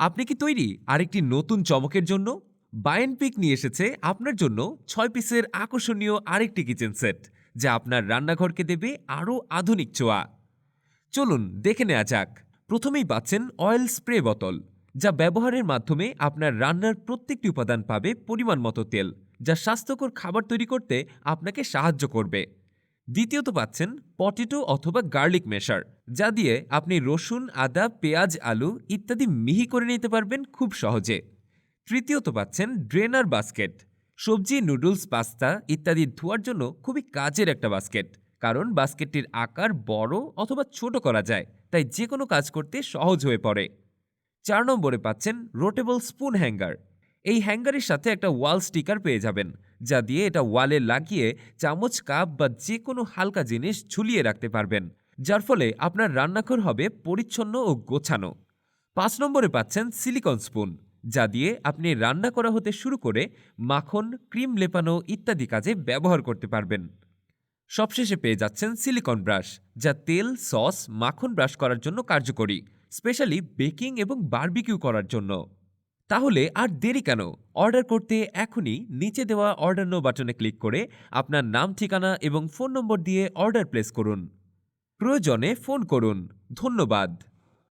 আপনি কি তৈরি আরেকটি নতুন চমকের জন্য? বায়োনপিক নিয়ে এসেছে আপনার জন্য ৬ পিসের আকর্ষণীয় আরেকটি কিচেন সেট, যা আপনার রান্নাঘরকে দেবে আরও আধুনিক ছোঁয়া। চলুন দেখে নেওয়া যাক। প্রথমেই পাচ্ছেন অয়েল স্প্রে বোতল, যা ব্যবহারের মাধ্যমে আপনার রান্নার প্রত্যেকটি উপাদান পাবে পরিমাণ মতো তেল, যা স্বাস্থ্যকর খাবার তৈরি করতে আপনাকে সাহায্য করবে। দ্বিতীয়ত পাচ্ছেন পটেটো অথবা গার্লিক মেশার, যা দিয়ে আপনি রসুন, আদা, পেঁয়াজ, আলু ইত্যাদি মিহি করে নিতে পারবেন খুব সহজে। তৃতীয়ত পাচ্ছেন ড্রেনার বাস্কেট, সবজি, নুডলস, পাস্তা ইত্যাদি ধোয়ার জন্য খুবই কাজের একটা বাস্কেট, কারণ বাস্কেটটির আকার বড় অথবা ছোট করা যায়, তাই যে কোনো কাজ করতে সহজ হয়ে পড়ে। ৪ নম্বরে পাচ্ছেন রোটেবল স্পুন হ্যাঙ্গার। এই হ্যাঙ্গারের সাথে একটা ওয়াল স্টিকার পেয়ে যাবেন, যা দিয়ে এটা ওয়ালে লাগিয়ে চামচ, কাপ বা যে কোনো হালকা জিনিস ঝুলিয়ে রাখতে পারবেন, যার ফলে আপনার রান্নাঘর হবে পরিচ্ছন্ন ও গোছানো। ৫ নম্বরে পাচ্ছেন সিলিকন স্পুন, যা দিয়ে আপনি রান্না করা হতে শুরু করে মাখন, ক্রিম লেপানো ইত্যাদি কাজে ব্যবহার করতে পারবেন। সবশেষে পেয়ে যাচ্ছেন সিলিকন ব্রাশ, যা তেল, সস, মাখন ব্রাশ করার জন্য কার্যকরী, স্পেশালি বেকিং এবং বারবিকিউ করার জন্য। তাহলে আর দেরি কেন? অর্ডার করতে এখনই নিচে দেওয়া অর্ডার নো বাটনে ক্লিক করে আপনার নাম, ঠিকানা এবং ফোন নম্বর দিয়ে অর্ডার প্লেস করুন। প্রয়োজনে ফোন করুন। ধন্যবাদ।